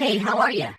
Hey, how are ya?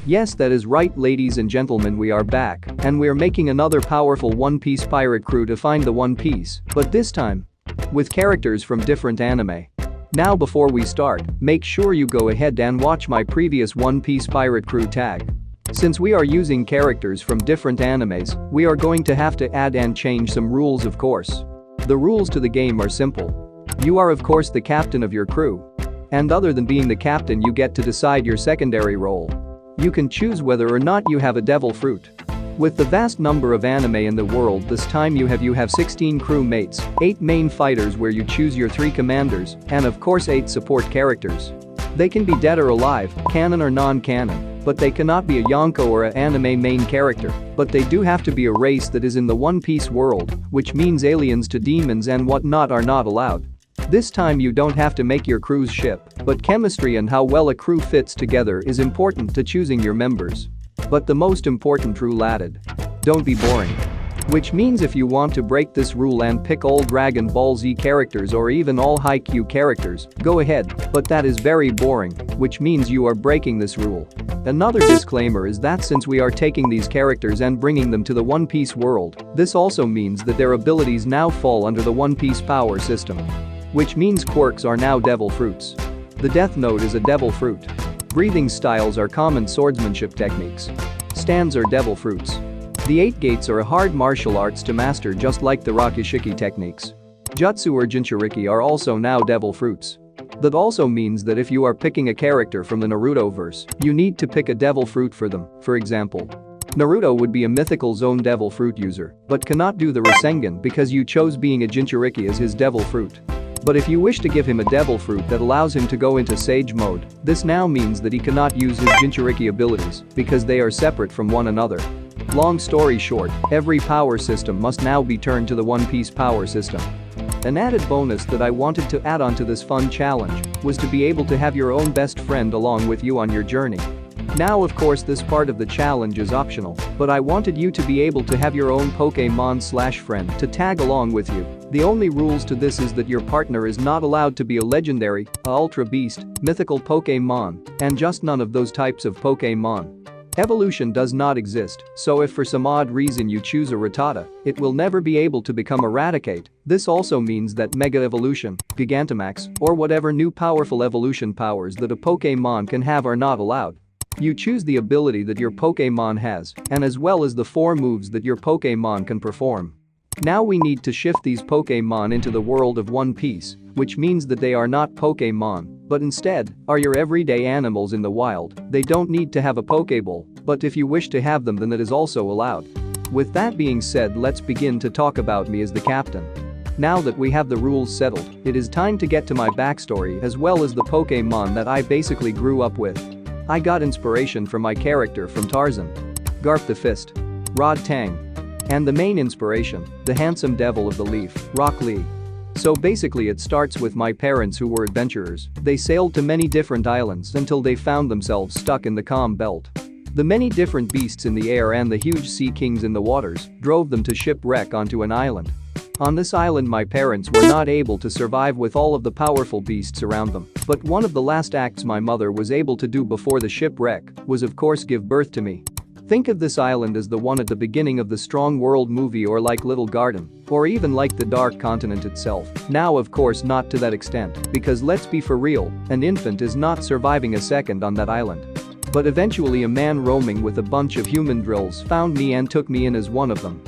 Yes, that is right, ladies and gentlemen, we are back, and we are making another powerful One Piece pirate crew to find the One Piece, but this time with characters from different anime. Now before we start, make sure you go ahead and watch my previous One Piece pirate crew tag. Since we are using characters from different animes, we are going to have to add and change some rules, of course. The rules to the game are simple. You are of course the captain of your crew. And other than being the captain, you get to decide your secondary role. You can choose whether or not you have a devil fruit. With the vast number of anime in the world, this time you have 16 crew mates, 8 main fighters where you choose your 3 commanders, and of course 8 support characters. They can be dead or alive, canon or non-canon, but they cannot be a Yonko or a anime main character, but they do have to be a race that is in the One Piece world, which means aliens to demons and whatnot are not allowed. This time you don't have to make your crew's ship, but chemistry and how well a crew fits together is important to choosing your members. But the most important rule added: don't be boring. Which means if you want to break this rule and pick all Dragon Ball Z characters or even all Haikyuu characters, go ahead, but that is very boring, which means you are breaking this rule. Another disclaimer is that since we are taking these characters and bringing them to the One Piece world, this also means that their abilities now fall under the One Piece power system. Which means quirks are now devil fruits. The Death Note is a devil fruit. Breathing styles are common swordsmanship techniques. Stands are devil fruits. The 8 gates are a hard martial arts to master, just like the Rakishiki techniques. Jutsu or Jinchuriki are also now devil fruits. That also means that if you are picking a character from the Naruto verse, you need to pick a devil fruit for them. For example, Naruto would be a mythical zone devil fruit user, but cannot do the Rasengan because you chose being a Jinchuriki as his devil fruit. But if you wish to give him a devil fruit that allows him to go into Sage mode, this now means that he cannot use his Jinchuriki abilities because they are separate from one another. Long story short, every power system must now be turned to the One Piece power system. An added bonus that I wanted to add on to this fun challenge was to be able to have your own best friend along with you on your journey. Now of course this part of the challenge is optional, but I wanted you to be able to have your own Pokemon/friend to tag along with you. The only rules to this is that your partner is not allowed to be a legendary, a ultra beast, mythical Pokemon, and just none of those types of Pokemon. Evolution does not exist, so if for some odd reason you choose a Rattata, it will never be able to become a Raticate. This also means that Mega Evolution, Gigantamax, or whatever new powerful evolution powers that a Pokemon can have are not allowed. You choose the ability that your Pokemon has, and as well as the 4 moves that your Pokemon can perform. Now we need to shift these Pokemon into the world of One Piece, which means that they are not Pokemon, but instead are your everyday animals in the wild. They don't need to have a Pokeball, but if you wish to have them, then that is also allowed. With that being said, let's begin to talk about me as the captain. Now that we have the rules settled, it is time to get to my backstory as well as the Pokemon that I basically grew up with. I got inspiration from my character from Tarzan, Garp the Fist, Rod Tang, and the main inspiration, the handsome devil of the leaf, Rock Lee. So basically it starts with my parents who were adventurers. They sailed to many different islands until they found themselves stuck in the calm belt. The many different beasts in the air and the huge sea kings in the waters drove them to shipwreck onto an island. On this island my parents were not able to survive with all of the powerful beasts around them, but one of the last acts my mother was able to do before the shipwreck was of course give birth to me. Think of this island as the one at the beginning of the Strong World movie, or like Little Garden, or even like the Dark Continent itself. Now of course not to that extent, because let's be for real, an infant is not surviving a second on that island. But eventually a man roaming with a bunch of human drills found me and took me in as one of them.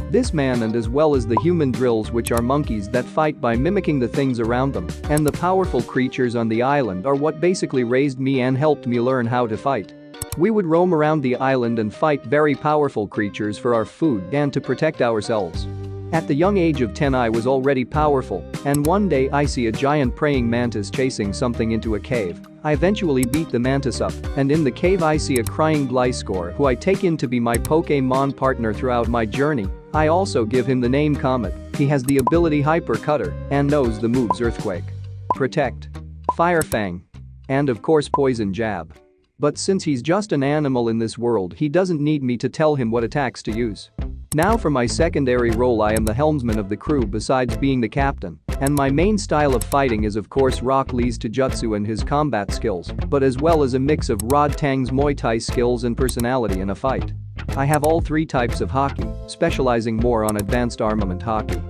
This man, and as well as the human drills, which are monkeys that fight by mimicking the things around them, and the powerful creatures on the island, are what basically raised me and helped me learn how to fight. We would roam around the island and fight very powerful creatures for our food and to protect ourselves. At the young age of 10 I was already powerful, and one day I see a giant praying mantis chasing something into a cave. I eventually beat the mantis up, and in the cave I see a crying Gliscor who I take in to be my Pokemon partner throughout my journey. I also give him the name Comet. He has the ability Hyper Cutter and knows the moves Earthquake, Protect, Fire Fang, and of course Poison Jab. But since he's just an animal in this world, he doesn't need me to tell him what attacks to use. Now for my secondary role, I am the helmsman of the crew. Besides being the captain, And my main style of fighting is of course Rock Lee's Taijutsu and his combat skills, but as well as a mix of Rod Tang's Muay Thai skills and personality in a fight. I have all 3 types of Haki, specializing more on advanced armament Haki.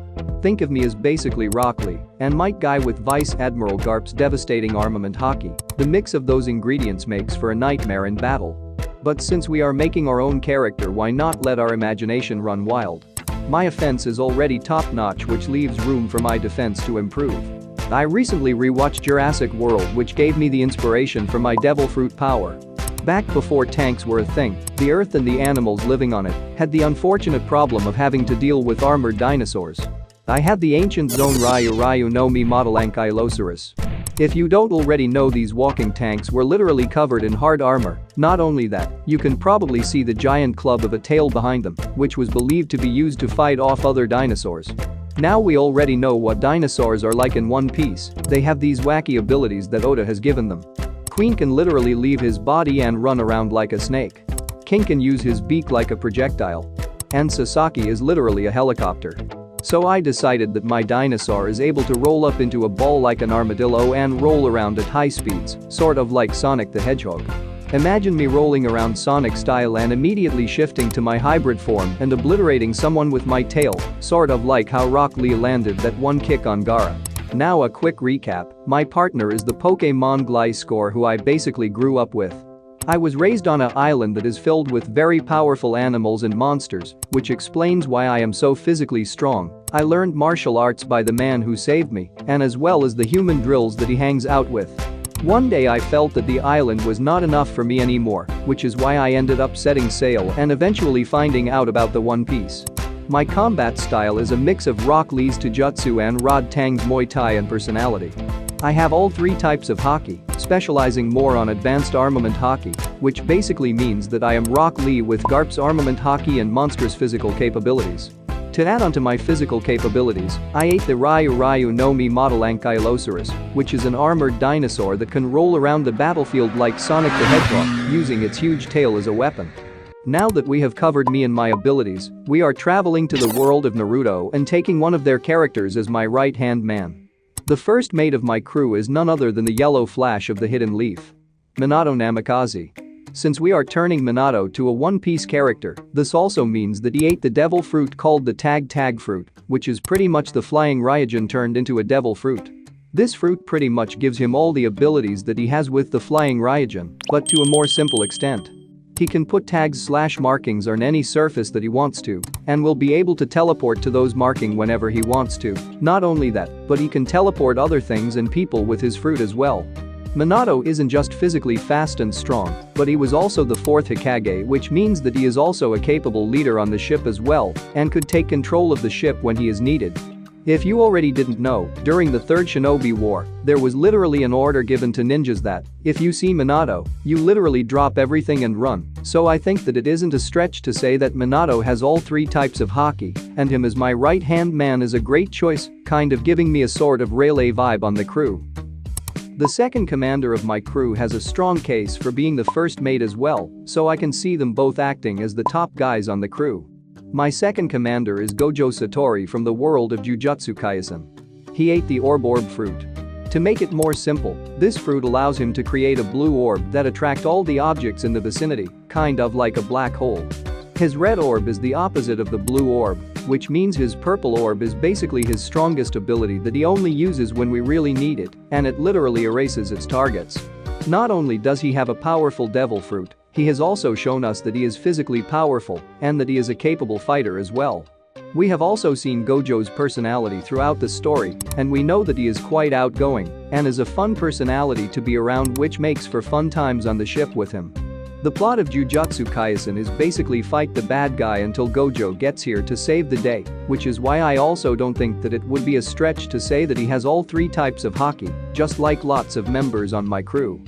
Think of me as basically Rock Lee and Might Guy with Vice Admiral Garp's devastating armament Haki. The mix of those ingredients makes for a nightmare in battle. But since we are making our own character, why not let our imagination run wild? My offense is already top-notch, which leaves room for my defense to improve. I recently rewatched Jurassic World, which gave me the inspiration for my devil fruit power. Back before tanks were a thing, the Earth and the animals living on it had the unfortunate problem of having to deal with armored dinosaurs. I had the ancient Zone Ryu no Mi model Ankylosaurus. If you don't already know, these walking tanks were literally covered in hard armor. Not only that, you can probably see the giant club of a tail behind them, which was believed to be used to fight off other dinosaurs. Now we already know what dinosaurs are like in One Piece. They have these wacky abilities that Oda has given them. Queen can literally leave his body and run around like a snake. King can use his beak like a projectile. And Sasaki is literally a helicopter. So I decided that my dinosaur is able to roll up into a ball like an armadillo and roll around at high speeds, sort of like Sonic the Hedgehog. Imagine me rolling around Sonic style and immediately shifting to my hybrid form and obliterating someone with my tail, sort of like how Rock Lee landed that one kick on Gaara. Now a quick recap, my partner is the Pokémon Gliscor who I basically grew up with. I was raised on an island that is filled with very powerful animals and monsters, which explains why I am so physically strong. I learned martial arts by the man who saved me, and as well as the human drills that he hangs out with. One day I felt that the island was not enough for me anymore, which is why I ended up setting sail and eventually finding out about the One Piece. My combat style is a mix of Rock Lee's Taijutsu and Rod Tang's Muay Thai and personality. I have all 3 types of Haki, specializing more on advanced armament Haki, which basically means that I am Rock Lee with Garp's armament Haki and monstrous physical capabilities. To add on to my physical capabilities, I ate the Ryu no Mi model Ankylosaurus, which is an armored dinosaur that can roll around the battlefield like Sonic the Hedgehog, using its huge tail as a weapon. Now that we have covered me and my abilities, we are traveling to the world of Naruto and taking one of their characters as my right-hand man. The first mate of my crew is none other than the yellow flash of the Hidden Leaf, Minato Namikaze. Since we are turning Minato to a One Piece character, this also means that he ate the devil fruit called the Tag fruit, which is pretty much the flying Ryujin turned into a devil fruit. This fruit pretty much gives him all the abilities that he has with the flying Ryujin, but to a more simple extent. He can put tags/markings on any surface that he wants to, and will be able to teleport to those markings whenever he wants to. Not only that, but he can teleport other things and people with his fruit as well. Minato isn't just physically fast and strong, but he was also the 4th Hokage, which means that he is also a capable leader on the ship as well, and could take control of the ship when he is needed. If you already didn't know, during the Third Shinobi War, there was literally an order given to ninjas that, if you see Minato, you literally drop everything and run. So I think that it isn't a stretch to say that Minato has all 3 types of Haki, and him as my right-hand man is a great choice, kind of giving me a sort of Rayleigh vibe on the crew. The second commander of my crew has a strong case for being the first mate as well, so I can see them both acting as the top guys on the crew. My second commander is Gojo Satori from the world of Jujutsu Kaisen. He ate the orb fruit. To make it more simple, this fruit allows him to create a blue orb that attract all the objects in the vicinity, kind of like a black hole. His red orb is the opposite of the blue orb, which means his purple orb is basically his strongest ability that he only uses when we really need it, and it literally erases its targets. Not only does he have a powerful devil fruit, he has also shown us that he is physically powerful and that he is a capable fighter as well. We have also seen Gojo's personality throughout the story, and we know that he is quite outgoing and is a fun personality to be around, which makes for fun times on the ship with him. The plot of Jujutsu Kaisen is basically fight the bad guy until Gojo gets here to save the day, which is why I also don't think that it would be a stretch to say that he has all 3 types of Haki, just like lots of members on my crew.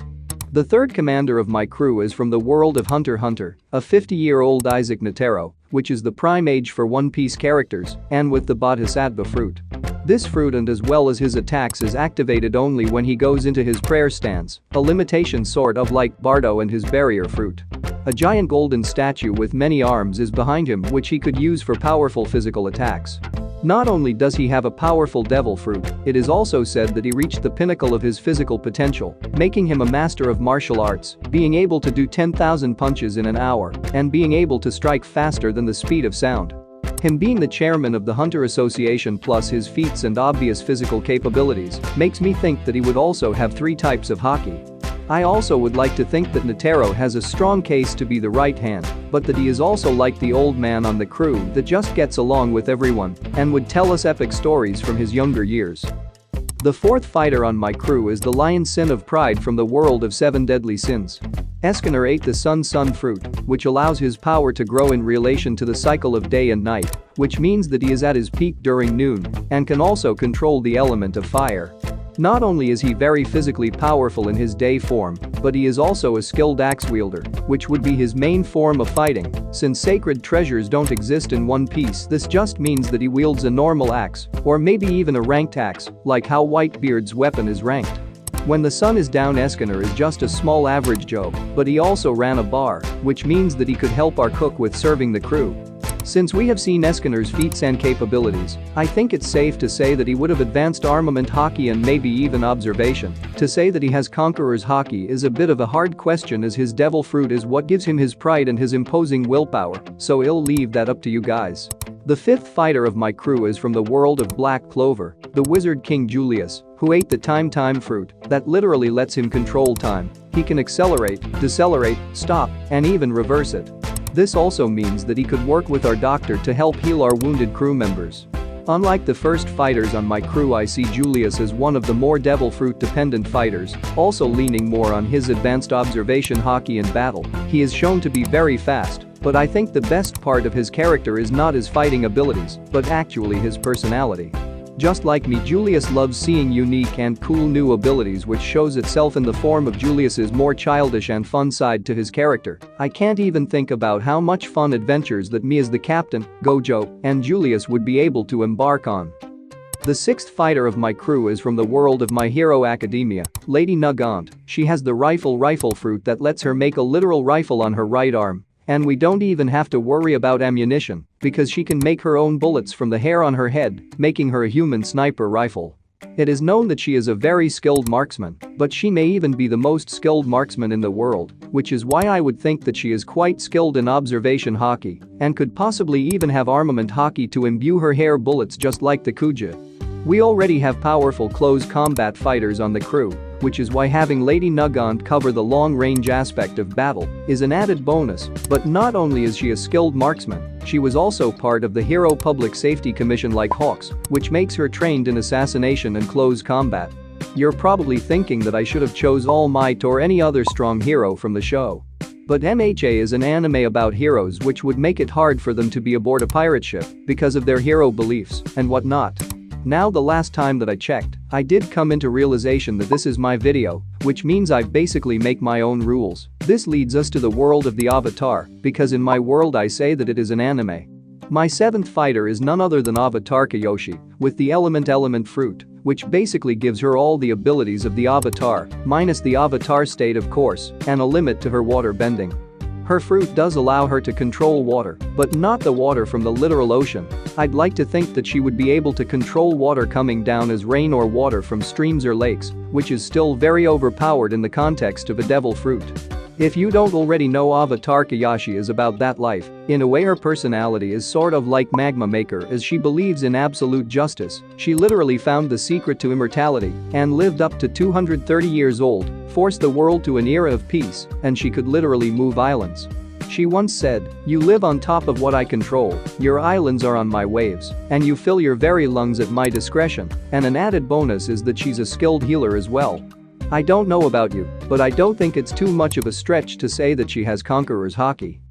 The third commander of my crew is from the world of Hunter x Hunter, a 50-year-old Isaac Notaro, which is the prime age for One Piece characters, and with the Bodhisattva fruit. This fruit and as well as his attacks is activated only when he goes into his prayer stance, a limitation sort of like Bardo and his barrier fruit. A giant golden statue with many arms is behind him, which he could use for powerful physical attacks. Not only does he have a powerful devil fruit, it is also said that he reached the pinnacle of his physical potential, making him a master of martial arts, being able to do 10,000 punches in an hour, and being able to strike faster than the speed of sound. Him being the chairman of the Hunter Association plus his feats and obvious physical capabilities makes me think that he would also have 3 types of haki. I also would like to think that Notaro has a strong case to be the right hand, but that he is also like the old man on the crew that just gets along with everyone and would tell us epic stories from his younger years. The 4th fighter on my crew is the lion sin of pride from the world of 7 deadly sins. Eskener ate the sun fruit, which allows his power to grow in relation to the cycle of day and night, which means that he is at his peak during noon and can also control the element of fire. Not only is he very physically powerful in his day form, but he is also a skilled axe wielder, which would be his main form of fighting. Since sacred treasures don't exist in One Piece, this just means that he wields a normal axe, or maybe even a ranked axe, like how Whitebeard's weapon is ranked. When the sun is down, Eskener is just a small average Joe, but he also ran a bar, which means that he could help our cook with serving the crew. Since we have seen Eskener's feats and capabilities, I think it's safe to say that he would have advanced armament haki and maybe even observation. To say that he has conqueror's haki is a bit of a hard question, as his devil fruit is what gives him his pride and his imposing willpower, so I'll leave that up to you guys. The 5th fighter of my crew is from the world of Black Clover, the Wizard King Julius, who ate the time fruit that literally lets him control time. He can accelerate, decelerate, stop, and even reverse it. This also means that he could work with our doctor to help heal our wounded crew members. Unlike the first fighters on my crew, I see Julius as one of the more devil fruit dependent fighters, also leaning more on his advanced observation haki in battle. He is shown to be very fast, but I think the best part of his character is not his fighting abilities, but actually his personality. Just like me, Julius loves seeing unique and cool new abilities, which shows itself in the form of Julius's more childish and fun side to his character. I can't even think about how much fun adventures that me as the captain, Gojo, and Julius would be able to embark on. The 6th fighter of my crew is from the world of My Hero Academia, Lady Nagant. She has the rifle fruit that lets her make a literal rifle on her right arm. And we don't even have to worry about ammunition, because she can make her own bullets from the hair on her head, making her a human sniper rifle. It is known that she is a very skilled marksman, but she may even be the most skilled marksman in the world, which is why I would think that she is quite skilled in observation haki and could possibly even have armament haki to imbue her hair bullets just like the Kuja. We already have powerful close combat fighters on the crew, which is why having Lady Nagant cover the long-range aspect of battle is an added bonus. But not only is she a skilled marksman, she was also part of the Hero Public Safety Commission like Hawks, which makes her trained in assassination and close combat. You're probably thinking that I should have chose All Might or any other strong hero from the show. But MHA is an anime about heroes, which would make it hard for them to be aboard a pirate ship because of their hero beliefs and whatnot. Now, the last time that I checked, I did come into realization that this is my video, which means I basically make my own rules. This leads us to the world of the Avatar, because in my world I say that it is an anime. My 7th fighter is none other than Avatar Yoshi, with the element fruit, which basically gives her all the abilities of the Avatar, minus the Avatar state of course, and a limit to her water bending. Her fruit does allow her to control water, but not the water from the literal ocean. I'd like to think that she would be able to control water coming down as rain or water from streams or lakes, which is still very overpowered in the context of a devil fruit. If you don't already know, Avatar Yoshi is about that life. In a way, her personality is sort of like Magma Maker, as she believes in absolute justice. She literally found the secret to immortality and lived up to 230 years old, forced the world to an era of peace, and she could literally move islands. She once said, "You live on top of what I control, your islands are on my waves, and you fill your very lungs at my discretion." And an added bonus is that she's a skilled healer as well. I don't know about you, but I don't think it's too much of a stretch to say that she has conqueror's haki.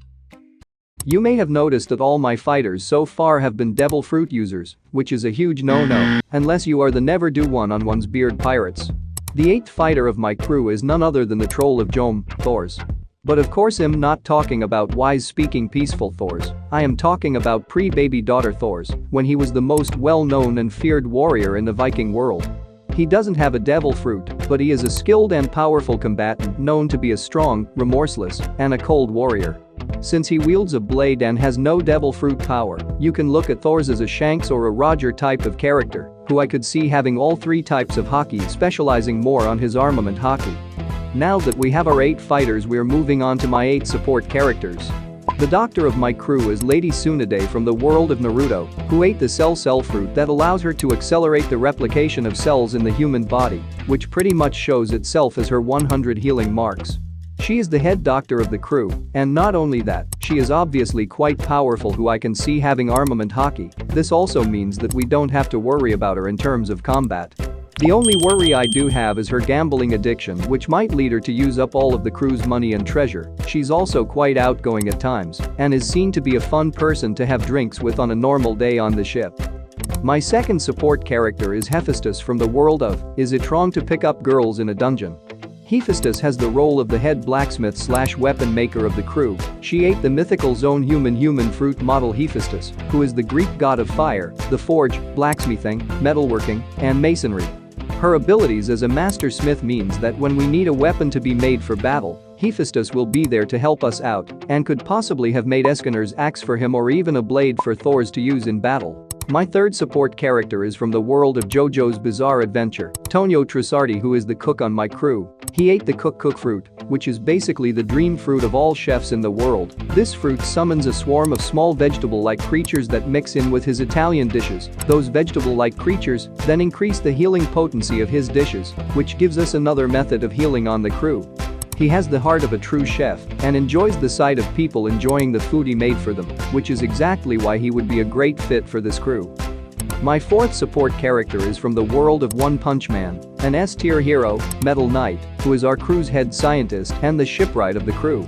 You may have noticed that all my fighters so far have been devil fruit users, which is a huge no-no, unless you are the never-do-one-on-one's beard pirates. The 8th fighter of my crew is none other than the troll of Jom, Thors. But of course I'm not talking about wise-speaking peaceful Thors. I am talking about pre-baby daughter Thors, when he was the most well-known and feared warrior in the Viking world. He doesn't have a devil fruit, but he is a skilled and powerful combatant known to be a strong, remorseless, and a cold warrior. Since he wields a blade and has no devil fruit power, you can look at Thors as a Shanks or a Roger type of character, who I could see having all 3 types of haki, specializing more on his armament haki. Now that we have our 8 fighters, we're moving on to my 8 support characters. The doctor of my crew is Lady Tsunade from the world of Naruto, who ate the cell fruit that allows her to accelerate the replication of cells in the human body, which pretty much shows itself as her 100 healing marks. She is the head doctor of the crew, and not only that, she is obviously quite powerful, who I can see having armament haki. This also means that we don't have to worry about her in terms of combat. The only worry I do have is her gambling addiction, which might lead her to use up all of the crew's money and treasure. She's also quite outgoing at times, and is seen to be a fun person to have drinks with on a normal day on the ship. My second support character is Hephaestus from the world of Is It Wrong to Pick Up Girls in a Dungeon? Hephaestus has the role of the head blacksmith/weapon maker of the crew. She ate the mythical zone human fruit model Hephaestus, who is the Greek god of fire, the forge, blacksmithing, metalworking, and masonry. Her abilities as a master smith means that when we need a weapon to be made for battle, Hephaestus will be there to help us out and could possibly have made Eskener's axe for him, or even a blade for Thors to use in battle. My third support character is from the world of JoJo's Bizarre Adventure, Tonio Trussardi, who is the cook on my crew. He ate the cook fruit, which is basically the dream fruit of all chefs in the world. This fruit summons a swarm of small vegetable-like creatures that mix in with his Italian dishes. Those vegetable-like creatures then increase the healing potency of his dishes, which gives us another method of healing on the crew. He has the heart of a true chef and enjoys the sight of people enjoying the food he made for them, which is exactly why he would be a great fit for this crew. My fourth support character is from the world of One Punch Man, an S-tier hero, Metal Knight, who is our crew's head scientist and the shipwright of the crew.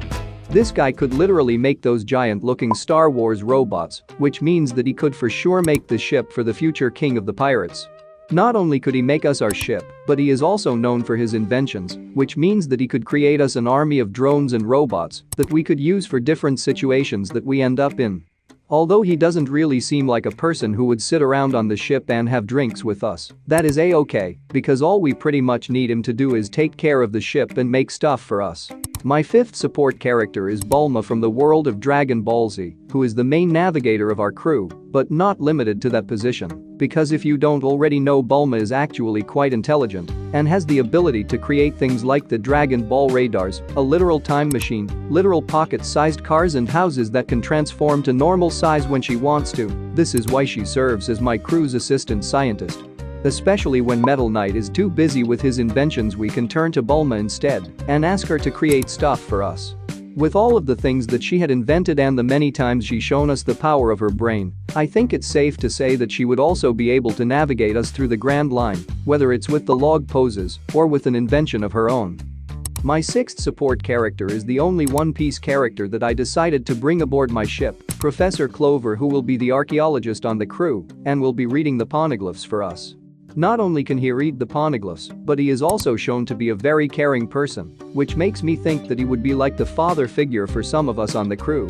This guy could literally make those giant-looking Star Wars robots, which means that he could for sure make the ship for the future king of the pirates. Not only could he make us our ship, but he is also known for his inventions, which means that he could create us an army of drones and robots that we could use for different situations that we end up in. Although he doesn't really seem like a person who would sit around on the ship and have drinks with us, that is a-okay, because all we pretty much need him to do is take care of the ship and make stuff for us. My fifth support character is Bulma from the world of Dragon Ball Z, who is the main navigator of our crew, but not limited to that position, because if you don't already know, Bulma is actually quite intelligent and has the ability to create things like the Dragon Ball radars, a literal time machine, literal pocket-sized cars and houses that can transform to normal size when she wants to. This is why she serves as my crew's assistant scientist. Especially when Metal Knight is too busy with his inventions, we can turn to Bulma instead and ask her to create stuff for us. With all of the things that she had invented and the many times she's shown us the power of her brain, I think it's safe to say that she would also be able to navigate us through the Grand Line, whether it's with the log poses or with an invention of her own. My sixth support character is the only One Piece character that I decided to bring aboard my ship, Professor Clover, who will be the archaeologist on the crew and will be reading the poneglyphs for us. Not only can he read the poneglyphs, but he is also shown to be a very caring person, which makes me think that he would be like the father figure for some of us on the crew.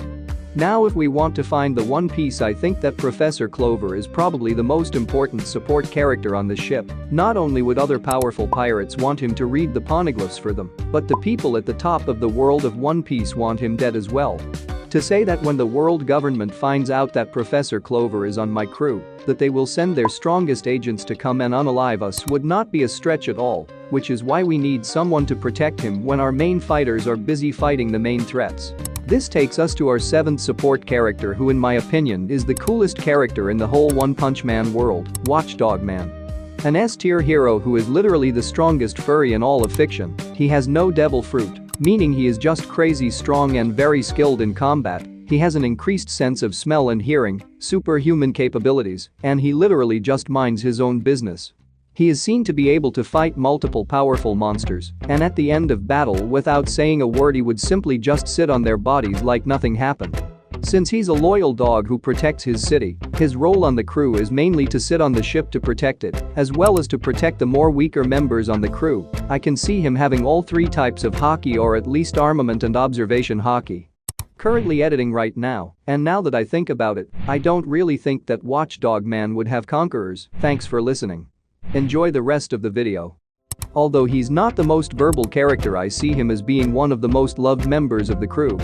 Now, if we want to find the One Piece, I think that Professor Clover is probably the most important support character on the ship. Not only would other powerful pirates want him to read the poneglyphs for them, but the people at the top of the world of One Piece want him dead as well. To say that when the world government finds out that Professor Clover is on my crew, that they will send their strongest agents to come and unalive us would not be a stretch at all, which is why we need someone to protect him when our main fighters are busy fighting the main threats. This takes us to our seventh support character, who in my opinion is the coolest character in the whole One Punch Man world, Watchdog Man. An S-tier hero who is literally the strongest furry in all of fiction. He has no devil fruit, meaning he is just crazy strong and very skilled in combat. He has an increased sense of smell and hearing, superhuman capabilities, and he literally just minds his own business. He is seen to be able to fight multiple powerful monsters, and at the end of battle, without saying a word, he would simply just sit on their bodies like nothing happened. Since he's a loyal dog who protects his city, his role on the crew is mainly to sit on the ship to protect it, as well as to protect the more weaker members on the crew. I can see him having all three types of haki, or at least armament and observation haki. Currently editing right now, and now that I think about it, I don't really think that Watchdog Man would have conquerors. Thanks for listening. Enjoy the rest of the video. Although he's not the most verbal character, I see him as being one of the most loved members of the crew.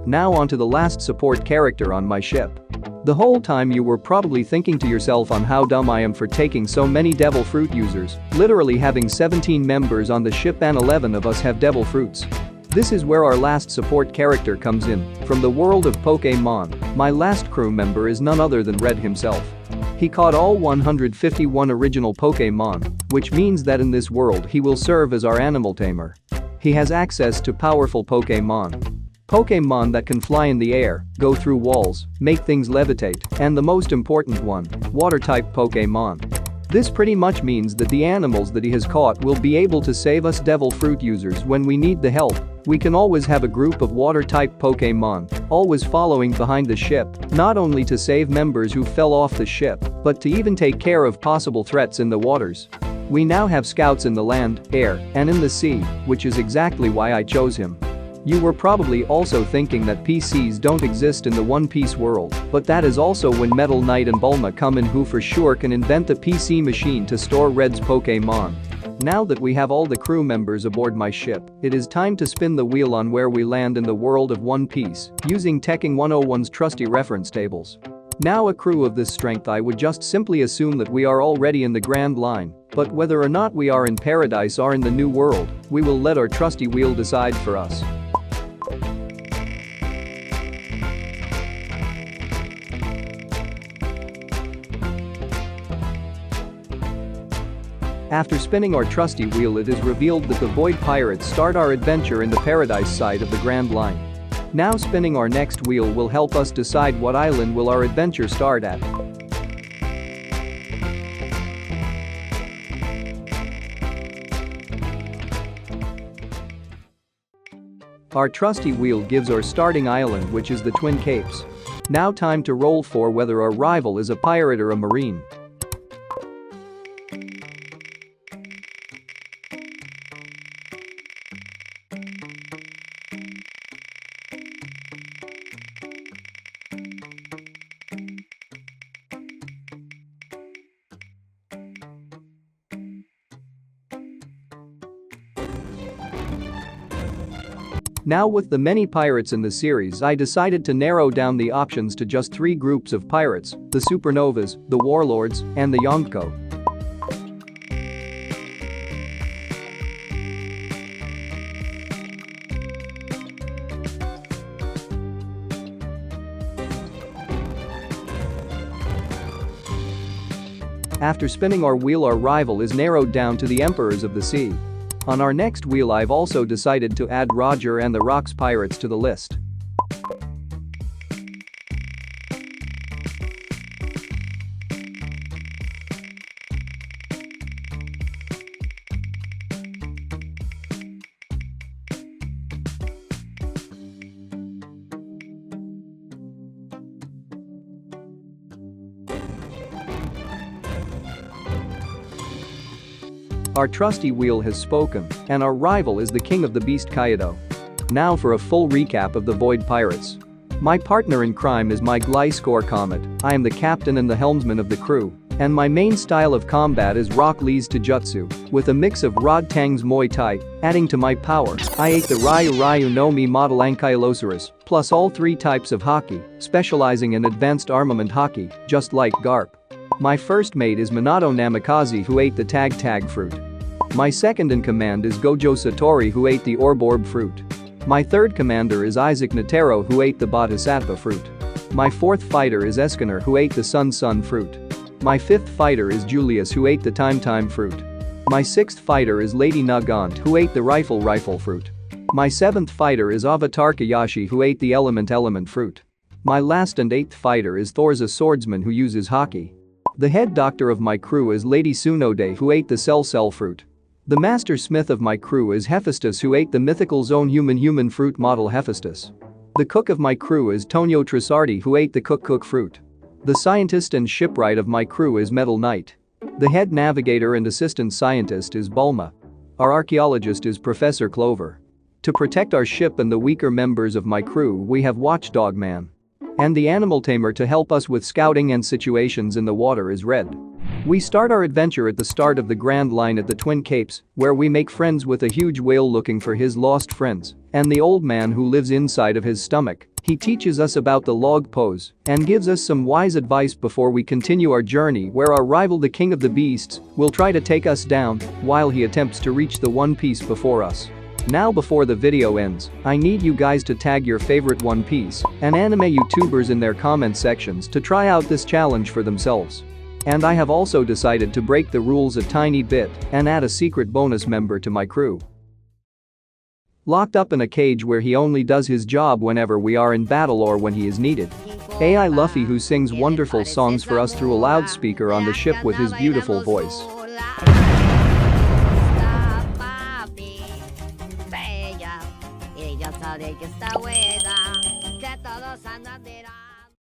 Now onto the last support character on my ship. The whole time you were probably thinking to yourself on how dumb I am for taking so many devil fruit users, literally having 17 members on the ship and 11 of us have devil fruits. This is where our last support character comes in. From the world of Pokémon, my last crew member is none other than Red himself. He caught all 151 original Pokémon, which means that in this world he will serve as our animal tamer. He has access to powerful Pokémon. Pokémon that can fly in the air, go through walls, make things levitate, and the most important one, water-type Pokémon. This pretty much means that the animals that he has caught will be able to save us devil fruit users when we need the help. We can always have a group of water-type Pokémon, always following behind the ship, not only to save members who fell off the ship, but to even take care of possible threats in the waters. We now have scouts in the land, air, and in the sea, which is exactly why I chose him. You were probably also thinking that PCs don't exist in the One Piece world, but that is also when Metal Knight and Bulma come in, who for sure can invent a PC machine to store Red's Pokémon. Now that we have all the crew members aboard my ship, it is time to spin the wheel on where we land in the world of One Piece, using Tekking101's trusty reference tables. Now a crew of this strength, I would just simply assume that we are already in the Grand Line, but whether or not we are in paradise or in the New World, we will let our trusty wheel decide for us. After spinning our trusty wheel, it is revealed that the Void Pirates start our adventure in the paradise side of the Grand Line. Now spinning our next wheel will help us decide what island will our adventure start at. Our trusty wheel gives our starting island, which is the Twin Capes. Now time to roll for whether our rival is a pirate or a marine. Now with the many pirates in the series, I decided to narrow down the options to just 3 groups of pirates: the Supernovas, the Warlords, and the Yonko. After spinning our wheel, our rival is narrowed down to the Emperors of the Sea. On our next wheel, I've also decided to add Roger and the Rocks Pirates to the list. Our trusty wheel has spoken, and our rival is the King of the Beast Kaido. Now for a full recap of the Void Pirates. My partner in crime is my Gliscor Comet. I am the captain and the helmsman of the crew, and my main style of combat is Rock Lee's Taijutsu, with a mix of Rod Tang's Muay Thai. Adding to my power, I ate the Ryu no Mi model Ankylosaurus, plus all 3 types of hockey, specializing in advanced armament hockey, just like Garp. My first mate is Minato Namikaze, who ate the Tag fruit. My second in command is Gojo Satori, who ate the Orb fruit. My third commander is Isaac Notaro, who ate the Bodhisattva fruit. My fourth fighter is Eskener, who ate the Sun fruit. My fifth fighter is Julius, who ate the Time fruit. My sixth fighter is Lady Nagant, who ate the Rifle fruit. My seventh fighter is Avatar Kayashi, who ate the Element fruit. My last and eighth fighter is Thors, a swordsman who uses hockey. The head doctor of my crew is Lady Tsunode, who ate the Cell fruit. The master smith of my crew is Hephaestus, who ate the mythical zone human fruit model Hephaestus. The cook of my crew is Tonio Trussardi, who ate the cook fruit. The scientist and shipwright of my crew is Metal Knight. The head navigator and assistant scientist is Bulma. Our archaeologist is Professor Clover. To protect our ship and the weaker members of my crew, we have Watchdog Man. And the animal tamer to help us with scouting and situations in the water is Red. We start our adventure at the start of the Grand Line at the Twin Capes, where we make friends with a huge whale looking for his lost friends, and the old man who lives inside of his stomach, He teaches us about the log pose and gives us some wise advice before we continue our journey where our rival the King of the Beasts will try to take us down while he attempts to reach the One Piece before us. Now before the video ends, I need you guys to tag your favorite One Piece and anime YouTubers in their comment sections to try out this challenge for themselves. And I have also decided to break the rules a tiny bit and add a secret bonus member to my crew. Locked up in a cage where he only does his job whenever we are in battle or when he is needed. AI Luffy, who sings wonderful songs for us through a loudspeaker on the ship with his beautiful voice. Ella sabe que está buena, que todos andan de